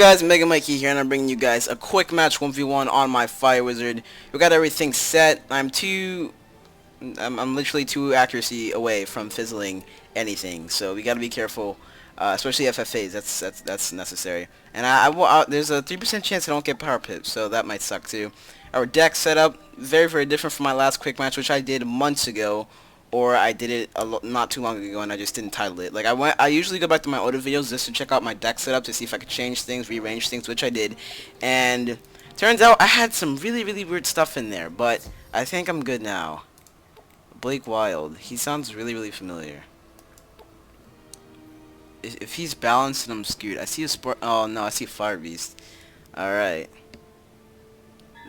guys, MegaMikey here, and I'm bringing you guys a quick match 1v1 on my Fire Wizard. We got everything set. I'm literally 2 accuracy away from fizzling anything, so we gotta be careful, especially FFAs. That's necessary. And there's a 3% chance I don't get power pip, so that might suck too. Our deck setup very different from my last quick match, which I did months ago. Or I did it not too long ago and I just didn't title it. Like I usually go back to my older videos just to check out my deck setup to see if I could change things, rearrange things, which I did. And turns out I had some really weird stuff in there, but I think I'm good now. Blake Wild, he sounds really familiar. If he's balanced and I'm skewed, I see a sport. Oh no, I see a Fire Beast. All right,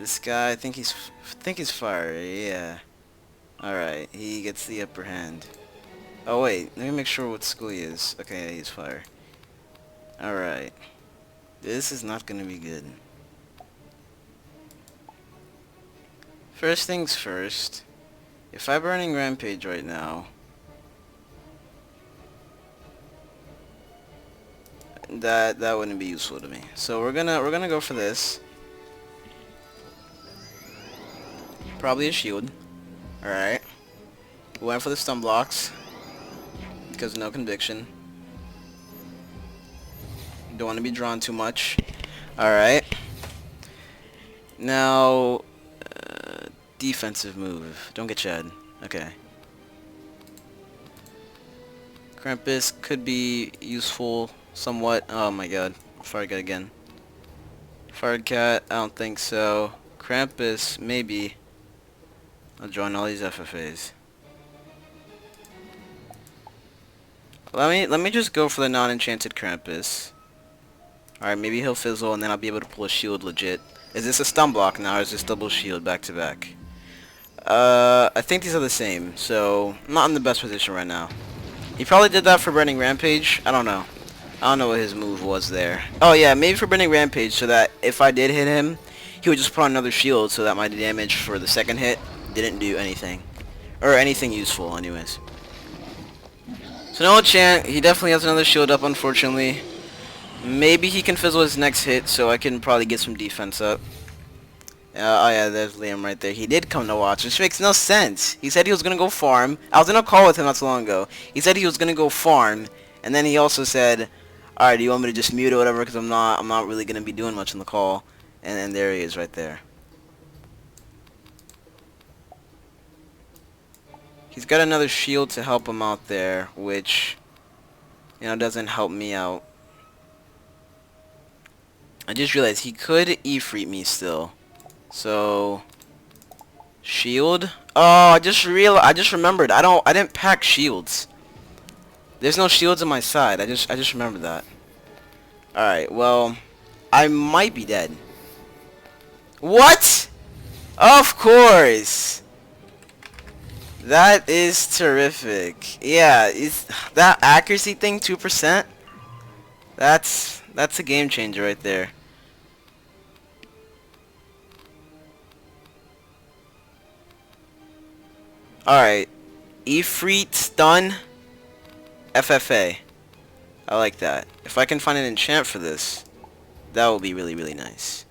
this guy, I think he's fire. Yeah. Alright, he gets the upper hand. Oh wait, let me make sure what school he is. Okay, yeah, he's fire. Alright. This is not gonna be good. First things first. If I'm burning Rampage right now, that wouldn't be useful to me. So we're gonna go for this. Probably a shield. Alright. We went for the stun blocks. Because no conviction. Don't want to be drawn too much. Alright. Now, defensive move. Don't get Chad. Okay. Krampus could be useful somewhat. Oh my god. Fire Cat again. Fire Cat, I don't think so. Krampus, maybe. I'll join all these FFAs. Let me just go for the non-enchanted Krampus. Alright, maybe he'll fizzle and then I'll be able to pull a shield legit. Is this a stun block now or is this double shield back to back? I think these are the same, so I'm not in the best position right now. He probably did that for burning Rampage. I don't know. I don't know what his move was there. Oh yeah, maybe for burning Rampage so that if I did hit him, he would just put on another shield so that my damage for the second hit didn't do anything. Or anything useful, anyways. So no enchant. He definitely has another shield up, unfortunately. Maybe he can fizzle his next hit, so I can probably get some defense up. Oh yeah, there's Liam right there. He did come to watch, which makes no sense. He said he was going to go farm. I was in a call with him not so long ago. He said he was going to go farm, and then he also said, alright, do you want me to just mute or whatever, because I'm not really going to be doing much in the call. And then there he is right there. He's got another shield to help him out there, which, you know, doesn't help me out. I just realized he could Ifrit me still. So, shield. Oh, I just remembered. I didn't pack shields. There's no shields on my side. I just remembered that. All right. Well, I might be dead. What? Of course. That is terrific. Yeah, is that accuracy thing 2%? That's a game changer right there. Alright. Ifrit stun FFA. I like that. If I can find an enchant for this, that will be really nice.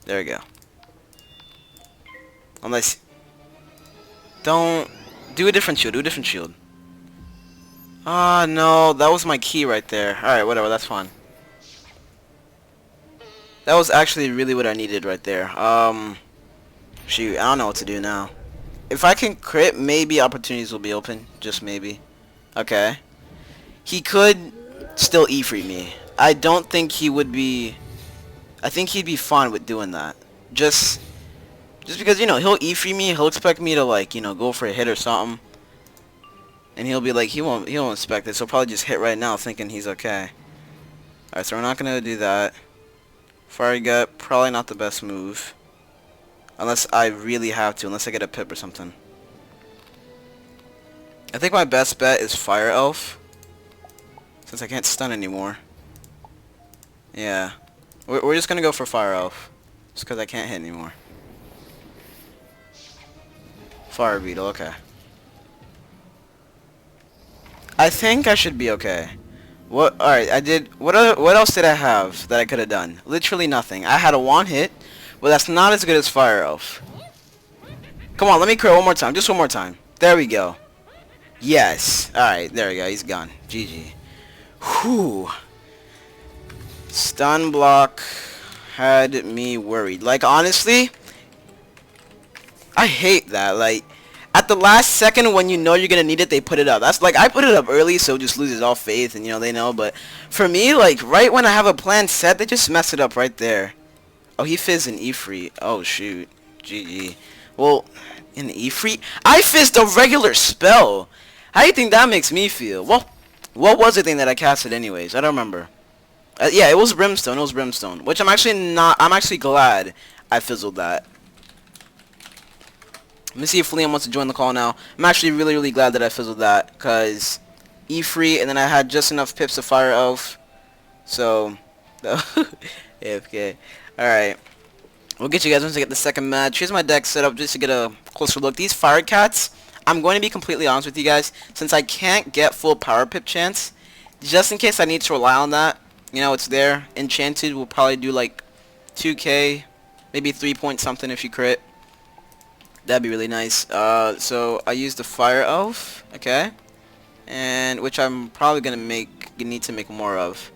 There we go. Unless don't do a different shield. Do a different shield. Ah, no, that was my key right there. Alright, whatever, that's fine. That was actually really what I needed right there. Shoot, I don't know what to do now. If I can crit, maybe opportunities will be open. Just maybe. Okay. He could still Ifrit me. I don't think he would be... I think he'd be fine with doing that. Just because, you know, he'll Ifrit me, he'll expect me to, like, you know, go for a hit or something. And he'll be like, he won't expect it, so he'll probably just hit right now thinking he's okay. Alright, so we're not gonna do that. Fiery Gut, probably not the best move. Unless I really have to, unless I get a pip or something. I think my best bet is Fire Elf. Since I can't stun anymore. Yeah. We're just gonna go for Fire Elf. Just because I can't hit anymore. Fire Beetle, okay. I think I should be okay. What? Alright, I did... What else did I have that I could have done? Literally nothing. I had a one hit, but that's not as good as Fire Elf. Come on, let me crit one more time. Just one more time. There we go. Yes. Alright, there we go. He's gone. GG. Whew. Stun block had me worried. Like, honestly, I hate that. Like, at the last second when you know you're gonna need it, they put it up. That's like, I put it up early, so it just loses all faith, and you know, they know. But for me, like, right when I have a plan set, they just mess it up right there. Oh, he fizzed an Ifrit. Oh, shoot. GG. Well, an Ifrit? I fizzed a regular spell. How do you think that makes me feel? Well, what was the thing that I casted anyways? I don't remember. Yeah, it was Brimstone. It was Brimstone. Which I'm actually glad I fizzled that. Let me see if Liam wants to join the call now. I'm actually really glad that I fizzled that. Because Ifrit, and then I had just enough pips to Fire Elf. So, AFK. Alright. We'll get you guys once I get the second match. Here's my deck set up just to get a closer look. These Fire Cats, I'm going to be completely honest with you guys. Since I can't get full power pip chance, just in case I need to rely on that, you know, it's there. Enchanted will probably do like 2k, maybe 3 point something if you crit. That'd be really nice. So I used the Fire Elf, okay, and which I'm probably gonna need to make more of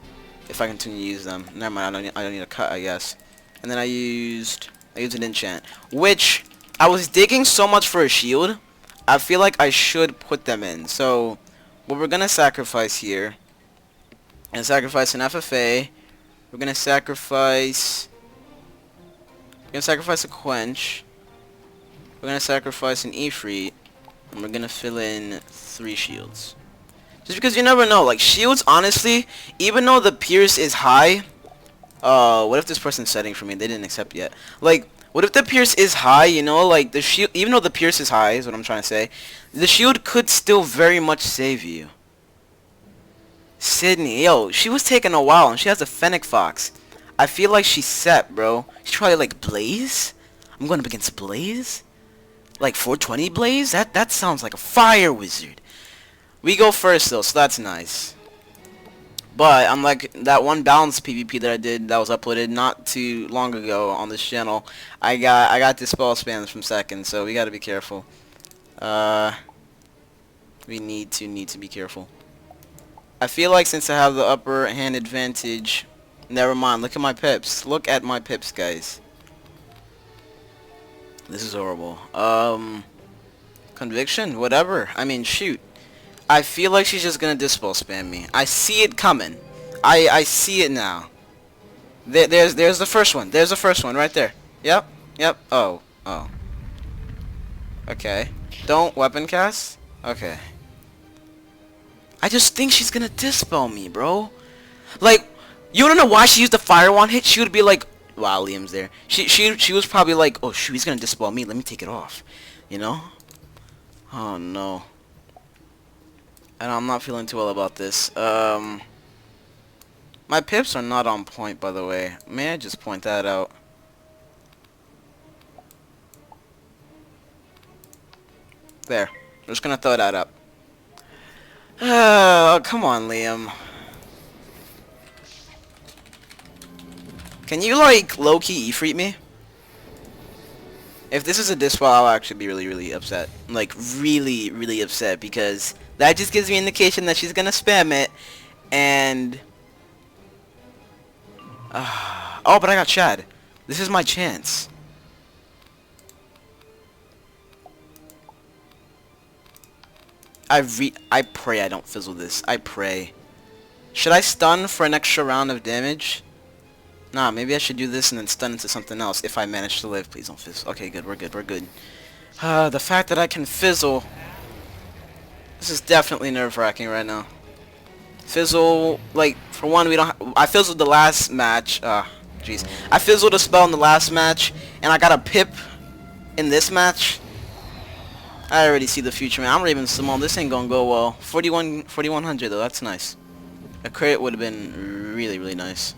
if I continue to use them. Never mind, I don't need a cut, I guess. And then I used an enchant, which I was digging so much for a shield. I feel like I should put them in. So what we're gonna sacrifice here, and sacrifice an FFA. We're gonna sacrifice a quench. We're gonna sacrifice an Ifrit, and we're gonna fill in 3 shields. Just because you never know, like shields, honestly, even though the pierce is high. What if this person's setting for me? They didn't accept yet. Like, what if the pierce is high? You know, like the shield, even though the pierce is high, is what I'm trying to say. The shield could still very much save you. Sydney, yo, she was taking a while, and she has a Fennec Fox. I feel like she's set, bro. She's probably like Blaze. I'm going up against Blaze. Like 420 Blaze? That sounds like a fire wizard. We go first though, so that's nice. But unlike that one balanced PvP that I did that was uploaded not too long ago on this channel, I got dispel spams from second, so we gotta be careful. We need to be careful. I feel like since I have the upper hand advantage, never mind. Look at my pips. Look at my pips, guys. This is horrible. Conviction? Whatever. I mean, shoot. I feel like she's just gonna dispel spam me. I see it coming. I see it now. There's the first one. There's the first one right there. Yep. Oh. Okay. Don't weapon cast? Okay. I just think she's gonna dispel me, bro. Like, you wanna know why she used the fire wand hit? She would be like, wow, Liam's there. She was probably like, oh shoot, he's gonna dispel me. Let me take it off. You know? Oh no. And I'm not feeling too well about this. My pips are not on point, by the way. May I just point that out? There. I'm just gonna throw that up. Oh, come on, Liam. Can you, like, low-key Ifrit me? If this is a dispel, I'll actually be really upset. Like, really upset, because that just gives me an indication that she's gonna spam it, and... oh, but I got Chad. This is my chance. I pray I don't fizzle this. I pray. Should I stun for an extra round of damage? Nah, maybe I should do this and then stun into something else if I manage to live. Please don't fizzle. Okay, good. We're good. The fact that I can fizzle... This is definitely nerve-wracking right now. Fizzle, like, for one, we don't... I fizzled the last match. Jeez. I fizzled a spell in the last match, and I got a pip in this match. I already see the future, man. I'm Raven Simone. This ain't gonna go well. 4100 though. That's nice. A crit would have been really nice.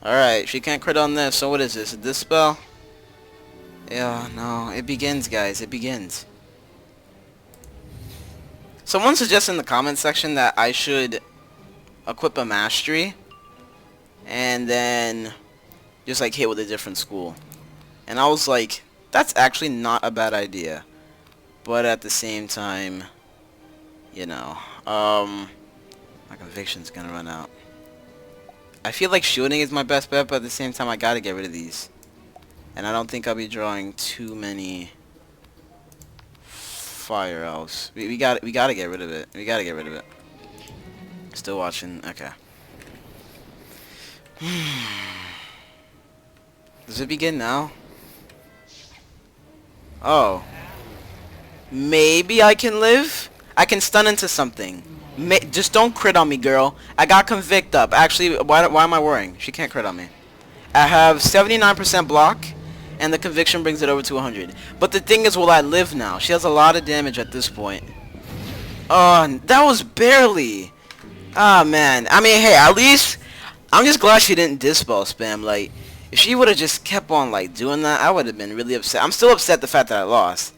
Alright, she can't crit on this, so what is this? A dispel? Yeah, no. It begins, guys. It begins. Someone suggested in the comment section that I should equip a mastery, and then just like hit with a different school. And I was like, that's actually not a bad idea. But at the same time, you know, my conviction's gonna run out. I feel like shooting is my best bet, but at the same time, I gotta get rid of these. And I don't think I'll be drawing too many fire elves. We gotta get rid of it. We gotta get rid of it. Still watching. Okay. Does it begin now? Oh. Maybe I can live? I can stun into something. Just don't crit on me, girl. I got convict up. Actually, why am I worrying? She can't crit on me. I have 79% block, and the conviction brings it over to 100. But the thing is, will I live now? She has a lot of damage at this point. Oh, that was barely. Ah, man. I mean, hey, at least I'm just glad she didn't dispel spam. Like, if she would have just kept on like doing that, I would have been really upset. I'm still upset the fact that I lost.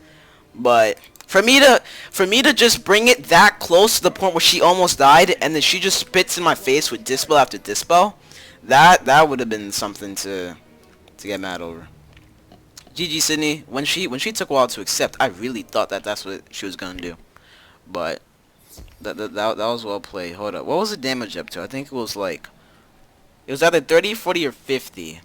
But for me to just bring it that close to the point where she almost died, and then she just spits in my face with dispel after dispel, that would have been something to get mad over. GG Sydney. When she took a while to accept, I really thought that that's what she was gonna do. But that was well played. Hold up. What was the damage up to? I think it was like, it was either 30, 40, or 50.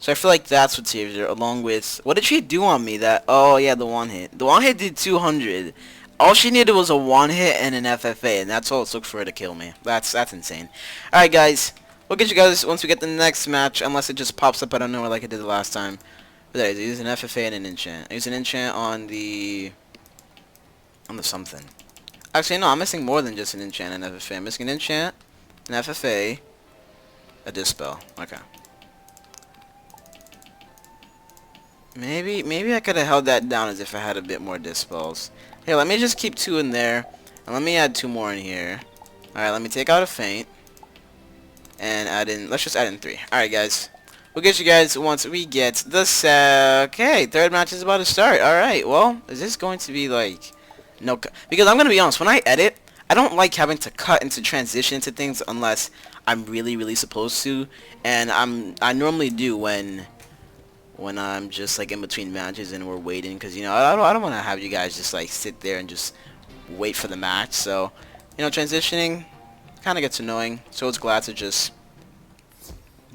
So I feel like that's what saves her, along with... What did she do on me that... Oh, yeah, the one hit. The one hit did 200. All she needed was a one hit and an FFA, and that's all it took for her to kill me. That's insane. Alright, guys. We'll get you guys once we get the next match, unless it just pops up out of nowhere like it did the last time. But there, I use an FFA and an enchant. I use an enchant on the... something. Actually, no, I'm missing more than just an enchant and an FFA. I'm missing an enchant, an FFA, a dispel. Okay. Maybe I could have held that down as if I had a bit more dispels. Here, let me just keep 2 in there, and let me add 2 more in here. Alright, let me take out a feint, and add in, let's just add in 3. Alright, guys. We'll get you guys once we get the okay, third match is about to start. Alright, well, is this going to be like, no, because I'm going to be honest, when I edit, I don't like having to cut into transition into things unless I'm really supposed to, and I normally do when I'm just like in between matches and we're waiting, because you know I don't want to have you guys just like sit there and just wait for the match. So you know, transitioning kind of gets annoying, so it's glad to just,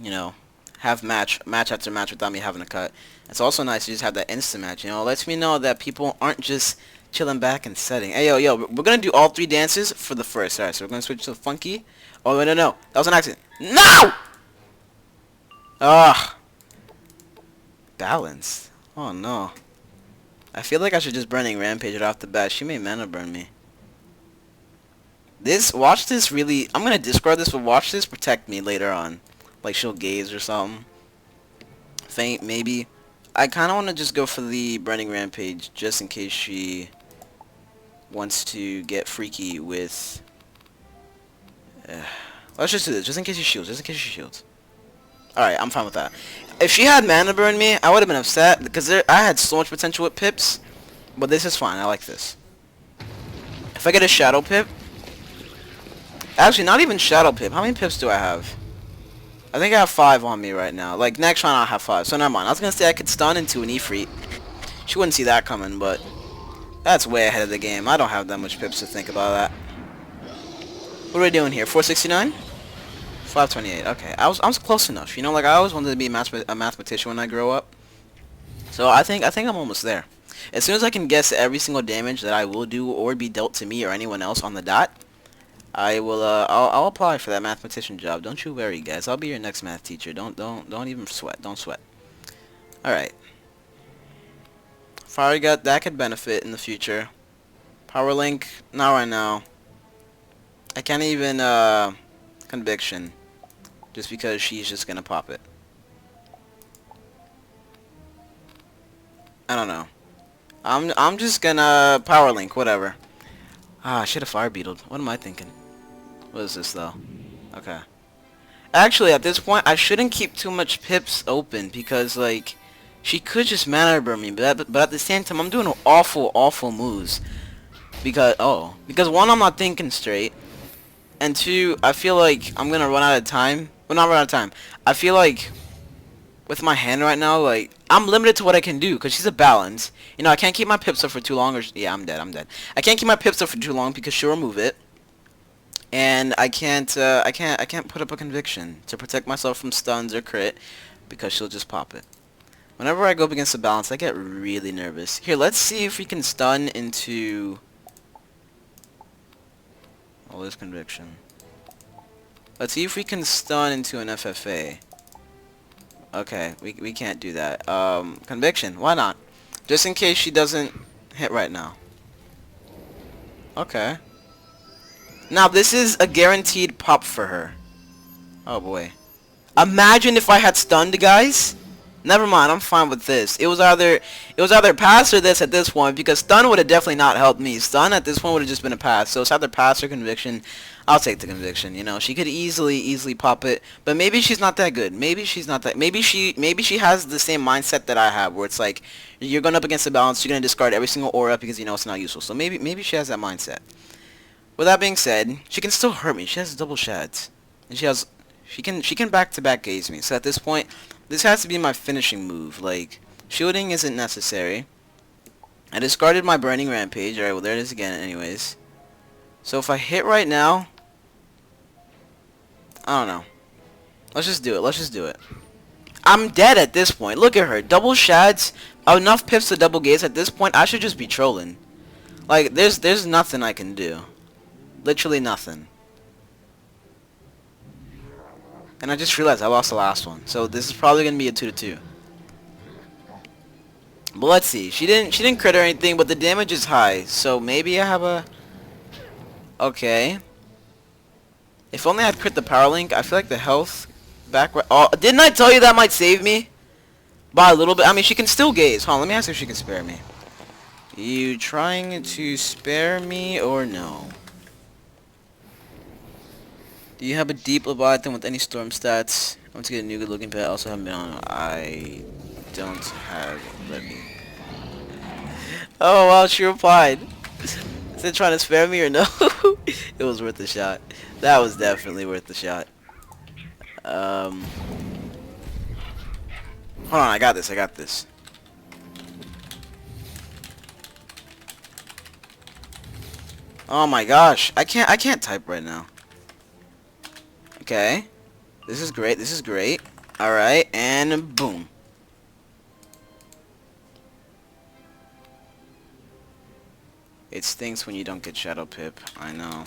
you know, have match after match without me having to cut. It's also nice to just have that instant match, you know. It lets me know that people aren't just chilling back and setting. Hey, yo, we're gonna do all 3 dances for the first. Alright, so we're gonna switch to funky. Oh, no, that was an accident. No! Ugh. Balanced. Oh no. I feel like I should just Burning Rampage it off the bat. She may mana burn me. Watch this really, I'm gonna discard this, but watch this protect me later on. Like she'll gaze or something. Feint, maybe. I kinda wanna just go for the Burning Rampage just in case she wants to get freaky with... let's just do this, just in case she shields, Alright, I'm fine with that. If she had mana burn me, I would have been upset, because I had so much potential with pips, but this is fine, I like this. If I get a Shadow Pip... Actually, not even Shadow Pip, how many pips do I have? I think I have 5 on me right now. Like, next round I'll have 5, so never mind. I was gonna say I could stun into an Ifrit. She wouldn't see that coming, but... That's way ahead of the game. I don't have that much pips to think about that. What are we doing here? 469? 528. Okay, I was close enough. You know, like I always wanted to be a mathematician when I grow up. So I think I'm almost there. As soon as I can guess every single damage that I will do or be dealt to me or anyone else on the dot, I will I'll apply for that mathematician job. Don't you worry, guys. I'll be your next math teacher. Don't even sweat. Don't sweat. All right. Fire Gut, that could benefit in the future. Power Link, not right now. I can't even Conviction. Just because she's just gonna pop it. I don't know. I'm just gonna Power Link, whatever. Ah, I should have Fire Beetled. What am I thinking? What is this though? Okay. Actually, at this point, I shouldn't keep too much pips open because like she could just mana burn me, but at the same time, I'm doing awful moves because one, I'm not thinking straight. And two, I feel like I'm gonna run out of time. Well, not run out of time. I feel like with my hand right now, like, I'm limited to what I can do, because she's a balance. You know, I can't keep my pips up for too long, or, yeah, I'm dead. I can't keep my pips up for too long, because she'll remove it. And I can't put up a conviction to protect myself from stuns or crit, because she'll just pop it. Whenever I go up against a balance, I get really nervous. Here, let's see if we can stun into... Oh, there's conviction. Let's see if we can stun into an FFA. Okay, we can't do that. Conviction, why not? Just in case she doesn't hit right now. Okay. Now, this is a guaranteed pop for her. Oh, boy. Imagine if I had stunned, guys. Never mind, I'm fine with this. It was either pass or this at this point, because stun would have definitely not helped me. Stun at this point would have just been a pass. So it's either pass or conviction. I'll take the conviction, you know. She could easily pop it, but maybe she's not that good. Maybe she's not that. Maybe she has the same mindset that I have, where it's like you're going up against a balance, you're going to discard every single aura because you know it's not useful. So maybe she has that mindset. With that being said, she can still hurt me. She has double shads. And she can back-to-back gaze me. So at this point, this has to be my finishing move. Like, shielding isn't necessary. I discarded my Burning Rampage. Alright, well there it is again anyways. So if I hit right now, I don't know. Let's just do it. I'm dead at this point. Look at her. Double shads, enough pips to double gaze. At this point, I should just be trolling. Like, there's nothing I can do. Literally nothing. And I just realized I lost the last one. So this is probably gonna be a 2-2. But let's see. She didn't crit or anything, but the damage is high. So maybe I have a... Okay. If only I'd crit the power link. I feel like the health back... Oh, didn't I tell you that might save me? By a little bit. I mean, she can still gaze. Hold on, let me ask if she can spare me. You trying to spare me or no? Do you have a deep Leviathan with any storm stats? I want to get a new good looking pet. I also haven't been on. I don't have Levy. Oh wow, she replied. Is it trying to spare me or no? It was worth the shot. That was definitely worth the shot. Hold on, I got this. Oh my gosh, I can't type right now. Okay. This is great. Alright, and boom. It stinks when you don't get Shadow Pip. I know.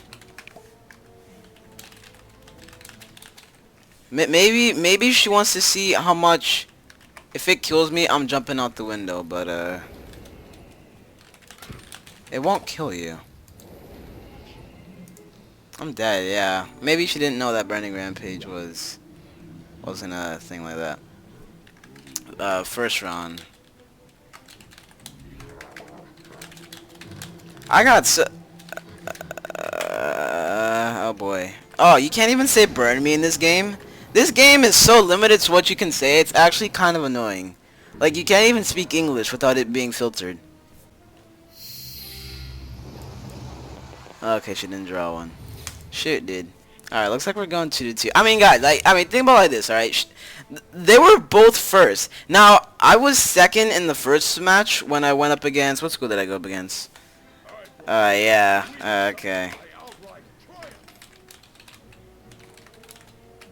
Maybe she wants to see how much... If it kills me, I'm jumping out the window, but it won't kill you. I'm dead, yeah. Maybe she didn't know that Burning Rampage wasn't a thing like that. First round. I got oh boy. Oh, you can't even say burn me in this game? This game is so limited to what you can say, it's actually kind of annoying. Like, you can't even speak English without it being filtered. Okay, she didn't draw one. Shit, dude. Alright, looks like we're going 2-2. I mean, guys, think about it like this, alright? They were both first. Now, I was second in the first match when I went up against... What school did I go up against? Yeah. Okay.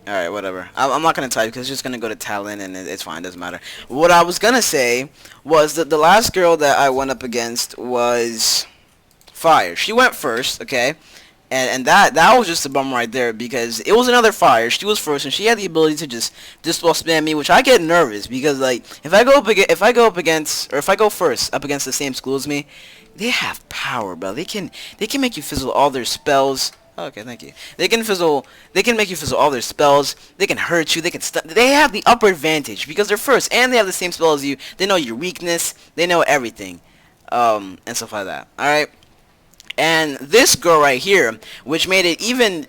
Alright, whatever. I'm not going to type because it's just going to go to talent and it's fine. Doesn't matter. What I was going to say was that the last girl that I went up against was... Fire. She went first, okay? And that was just a bum right there because it was another Fire. She was first and she had the ability to just dispel spam me, which I get nervous because like if I go first up against the same school as me, they have power, bro. They can make you fizzle all their spells. Okay, thank you. They can make you fizzle all their spells. They can hurt you. They can they have the upper advantage because they're first and they have the same spell as you. They know your weakness. They know everything, and stuff like that. All right. And this girl right here, which made it even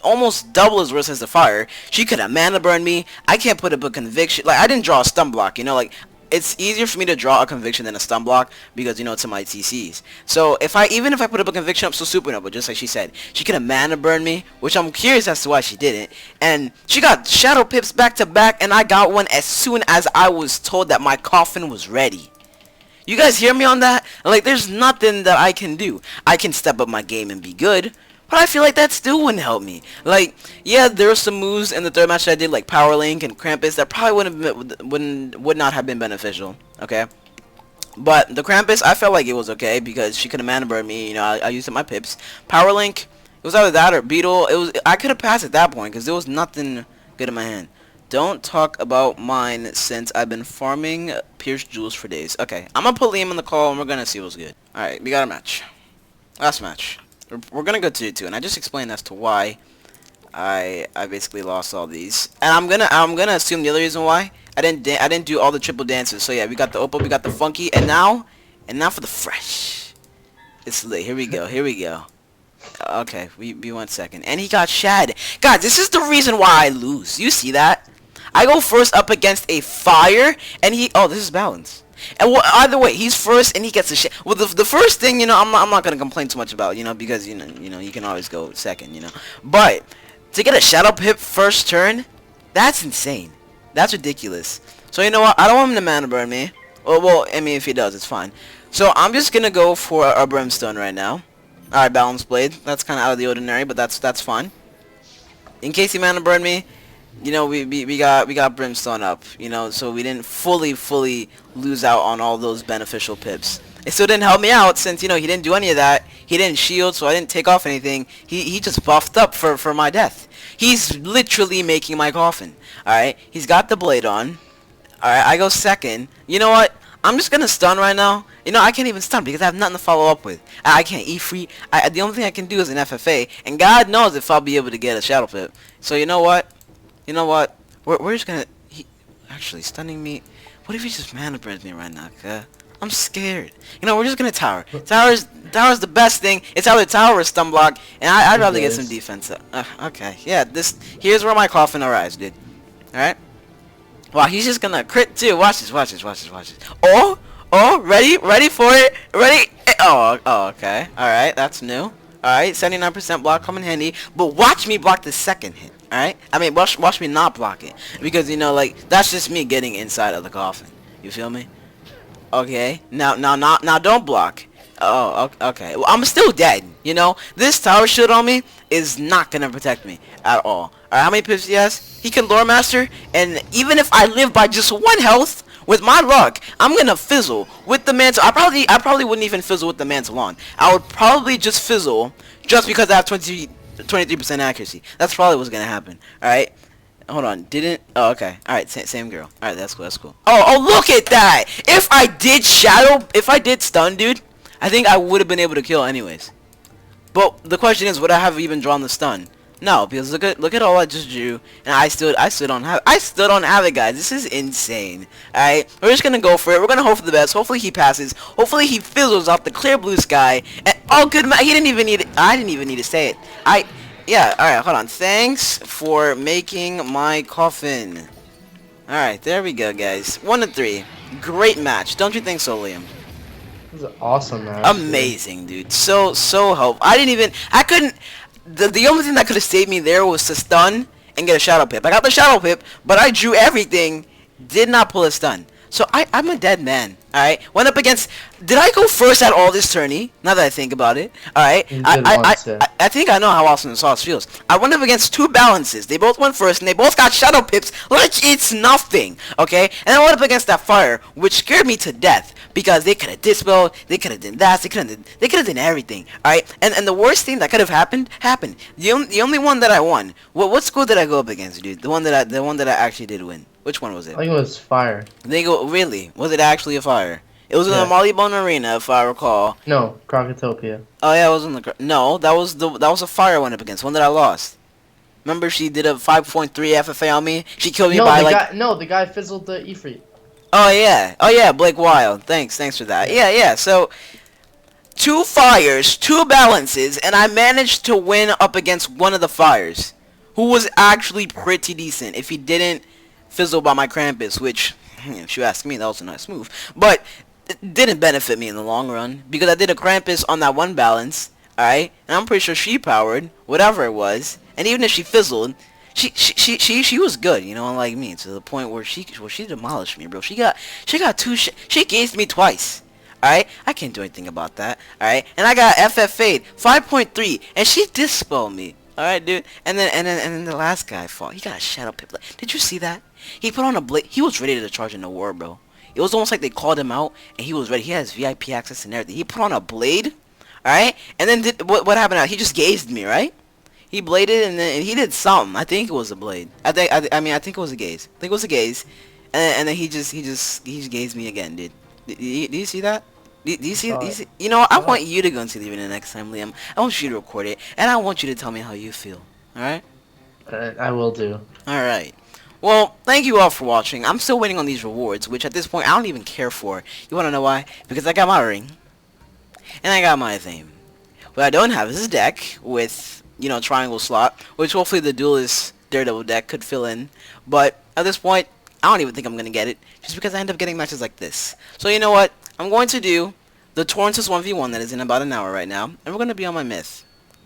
almost double as worse as the Fire, she could have mana burned me. I can't put up a conviction. Like, I didn't draw a stun block, you know? Like, it's easier for me to draw a conviction than a stun block because, you know, it's in my TCs. So even if I put up a conviction up so supernova, just like she said, she could have mana burned me, which I'm curious as to why she didn't. And she got shadow pips back to back, and I got one as soon as I was told that my coffin was ready. You guys hear me on that? Like, there's nothing that I can do. I can step up my game and be good, but I feel like that still wouldn't help me. Like, yeah, there were some moves in the third match that I did, like Power Link and Krampus, that probably would not have been beneficial, okay? But the Krampus, I felt like it was okay because she could have mana burned me. You know, I used up my pips. Power Link, it was either that or Beetle. I could have passed at that point because there was nothing good in my hand. Don't talk about mine since I've been farming Pierce Jewels for days. Okay, I'm gonna put Liam in the call and we're gonna see what's good. Alright, we got a match. Last match. We're gonna go to 2, and I just explained as to why I basically lost all these, and I'm gonna assume the other reason why I didn't do all the triple dances. So yeah, we got the Opal, we got the Funky, and now for the fresh. It's lit. Here we go. Okay, we 1 second, and he got Shad. Guys, this is the reason why I lose. You see that? I go first up against a fire, and this is balance. And well, either way, he's first and he gets the shit. Well, the first thing, you know, I'm not gonna complain too much about, you know, because you know you can always go second, you know. But to get a Shadow Pip first turn, that's insane. That's ridiculous. So you know what? I don't want him to mana burn me. Well, I mean, if he does, it's fine. So I'm just gonna go for a Brimstone right now. All right, Balance Blade. That's kind of out of the ordinary, but that's fine. In case he mana burned me, you know, we got Brimstone up, you know, so we didn't fully lose out on all those beneficial pips. It still didn't help me out since, you know, he didn't do any of that. He didn't shield, so I didn't take off anything. He just buffed up for my death. He's literally making my coffin. Alright, he's got the blade on. Alright, I go second. You know what? I'm just gonna stun right now. You know, I can't even stun because I have nothing to follow up with. I can't eat free. The only thing I can do is an FFA, and God knows if I'll be able to get a Shadow Pip. So you know what? We're just gonna... Actually, stunning me... What if he just mana burns me right now, okay? I'm scared. You know, we're just gonna tower. Tower's the best thing. It's either tower or stun block, and I'd rather get some defense. Okay, yeah, here's where my coffin arrives, dude. Alright? Wow, he's just gonna crit too. Watch this. Oh, ready for it. Ready? Oh, okay. Alright, that's new. Alright, 79% block, come in handy. But watch me block the second hit. Alright? I mean, watch me not block it. Because, you know, like, that's just me getting inside of the coffin. You feel me? Okay. Now don't block. Oh, okay. Well, I'm still dead, you know? This tower shield on me is not gonna protect me at all. Alright, how many pips he has? He can Lore Master, and even if I live by just 1 health, with my luck, I'm gonna fizzle with the mantle. I probably wouldn't even fizzle with the mantle on. I would probably just fizzle just because I have 23% accuracy. That's probably what's gonna happen. Alright. Hold on. Oh, okay. Alright, same girl. Alright, that's cool. Oh, look at that! If I did stun, dude, I think I would have been able to kill anyways. But the question is, would I have even drawn the stun? No, because look at all I just drew, and I still don't have it, guys. This is insane. Alright, we're just gonna go for it. We're gonna hope for the best. Hopefully he passes. Hopefully he fizzles off the clear blue sky. And oh, good man, he didn't even need it. I didn't even need to say it. Yeah. All right, hold on. Thanks for making my coffin. All right, there we go, guys. 1-3. Great match. Don't you think so, Liam? This is an awesome match. Amazing, dude. So helpful. I couldn't. The only thing that could have saved me there was to stun and get a Shadow Pip. I got the Shadow Pip, but I drew everything, did not pull a stun. So I'm a dead man. Alright, went up against... Did I go first at all this tourney? Now that I think about it. Alright, I think I know how awesome the sauce feels. I went up against 2 balances. They both went first, and they both got Shadow Pips like it's nothing. Okay, and I went up against that fire, which scared me to death. Because they could have dispelled, they could have done that, they could have done everything. Alright, and the worst thing that could have happened. The only one that I won. What school did I go up against, dude? The one that I actually did win. Which one was it? I think it was fire. Really? Was it actually a fire? It was in the Mollybone Arena, if I recall. No, Crocotopia. Oh yeah, it was in the... No, that was a fire I went up against. One that I lost. Remember, she did a 5.3 FFA on me. She killed me by like... the guy fizzled the Ifrit. Oh yeah, Blake Wild. Thanks for that. Yeah. So 2 fires, 2 balances, and I managed to win up against one of the fires, who was actually pretty decent. If he didn't fizzle by my Krampus, which if you ask me, that was a nice move. But it didn't benefit me in the long run because I did a Krampus on that one balance, alright? And I'm pretty sure she powered, whatever it was. And even if she fizzled, she was good, you know, unlike me, to the point where she demolished me, bro. She got she gazed me twice. Alright? I can't do anything about that. Alright? And I got FFA'd 5.3 and she dispelled me. Alright, dude. And then the last guy fought. He got a shadow pip. Did you see that? He put on a blade. He was ready to charge in the war, bro. It was almost like they called him out and he was ready. He has VIP access and everything. He put on a blade. Alright? And then what happened now? He just gazed me, right? He bladed and then he did something. I think it was a blade. I think it was a gaze. I think it was a gaze. And then he just gazed me again, dude. Do you see that? Do you see? You know, I want you to go into the video next time, Liam. I want you to record it, and I want you to tell me how you feel. All right? I will do. All right. Well, thank you all for watching. I'm still waiting on these rewards, which at this point I don't even care for. You want to know why? Because I got my ring, and I got my theme. What I don't have is a deck with, you know, triangle slot, which hopefully the duelist Daredevil deck could fill in. But at this point, I don't even think I'm going to get it, just because I end up getting matches like this. So you know what? I'm going to do the Torrance's 1v1 that is in about an hour right now, and we're going to be on my myth.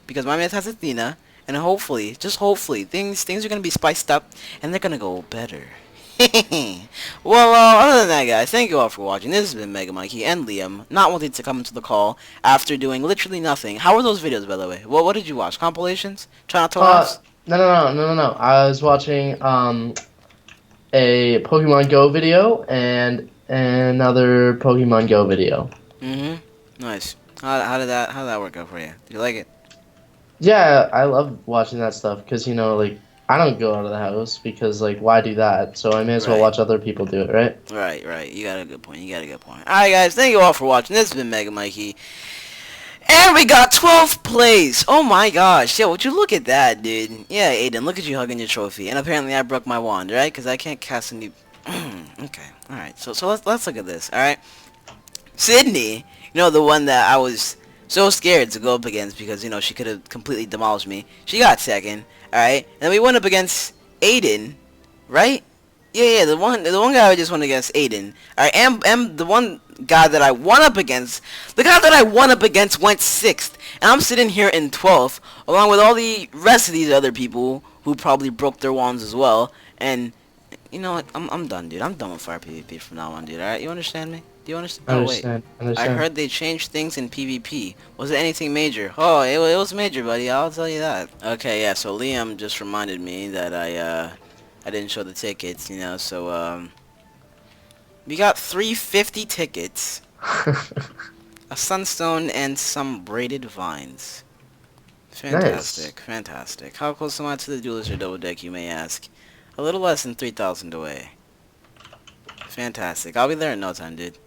Because my myth has Athena, and hopefully, just hopefully, things are going to be spiced up, and they're going to go better. Well, other than that, guys, thank you all for watching. This has been MegaMikey and Liam, not wanting to come into the call after doing literally nothing. How were those videos, by the way? What did you watch? Compilations? Try not to laugh? No. I was watching a Pokemon Go video and another Pokemon Go video. Nice. How did that work out for you? Did you like it? Yeah, I love watching that stuff because, you know, like, I don't go out of the house because, like, why do that? So I may as well watch other people do it, right? Right. You got a good point. Alright, guys, thank you all for watching. This has been MegaMikey. And we got 12 plays. Oh my gosh. Yeah, would you look at that, dude? Yeah, Aiden, look at you hugging your trophy. And apparently I broke my wand, right? Because I can't cast any... Okay, alright. So let's look at this, alright? Sydney, you know, the one that I was so scared to go up against because, you know, she could have completely demolished me. She got second, alright? And then we went up against Aiden, right? Yeah, the one guy I just went against, Aiden. Alright, and the one guy that I won up against, went 6th. And I'm sitting here in 12th, along with all the rest of these other people who probably broke their wands as well. And, you know what, I'm done, dude. I'm done with fire PvP from now on, dude, alright? You understand me? Do you understand? Oh, wait. I heard they changed things in PvP. Was it anything major? Oh, it was major, buddy. I'll tell you that. Okay, yeah, so Liam just reminded me that I didn't show the tickets, you know, so, we got 350 tickets, a sunstone, and some braided vines. Fantastic, nice. Fantastic. How close am I to the duelist or double deck, you may ask? A little less than 3,000 away. Fantastic. I'll be there in no time, dude.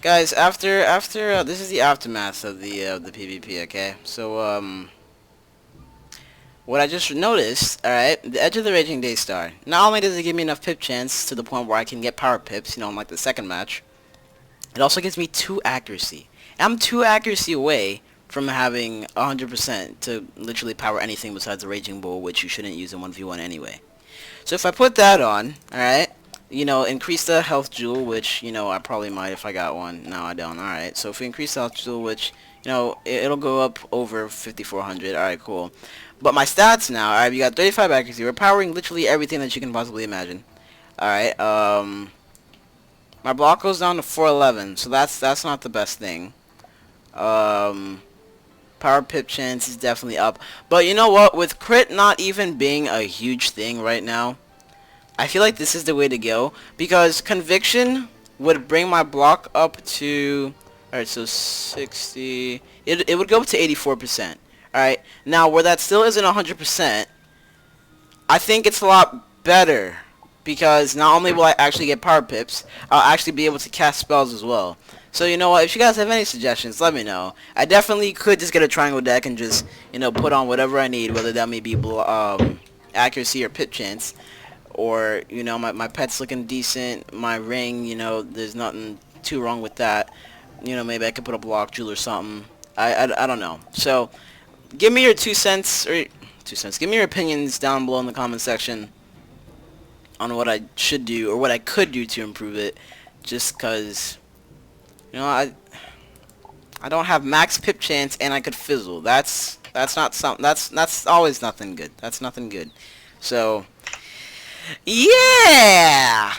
Guys, after this is the aftermath of the PvP, okay? So what I just noticed, alright, the Edge of the Raging Daystar. Not only does it give me enough pip chance to the point where I can get power pips, you know, in like the second match, it also gives me 2 accuracy. And I'm 2 accuracy away from having 100% to literally power anything besides the Raging Bull, which you shouldn't use in 1v1 anyway. So if I put that on, alright, you know, increase the health jewel, which, you know, I probably might if I got one. No, I don't. Alright, so if we increase the health jewel, which, you know, it'll go up over 5,400. Alright, cool. But my stats now, alright, we got 35 accuracy. We're powering literally everything that you can possibly imagine. Alright, my block goes down to 411, so that's not the best thing. Power pip chance is definitely up. But you know what? With crit not even being a huge thing right now, I feel like this is the way to go. Because conviction would bring my block up to... Alright, so 60... It would go up to 84%. Alright, now where that still isn't 100%, I think it's a lot better. Because not only will I actually get power pips, I'll actually be able to cast spells as well. So you know what, if you guys have any suggestions, let me know. I definitely could just get a triangle deck and just, you know, put on whatever I need, whether that may be accuracy or pip chance. or, you know, my pet's looking decent, my ring, you know, there's nothing too wrong with that. You know, maybe I could put a block jewel or something. I don't know. So, give me your 2 cents, or 2 cents, give me your opinions down below in the comment section on what I should do, or what I could do to improve it, just cause, you know, I don't have max pip chance and I could fizzle. That's not something, that's always nothing good. That's nothing good. So, yeah!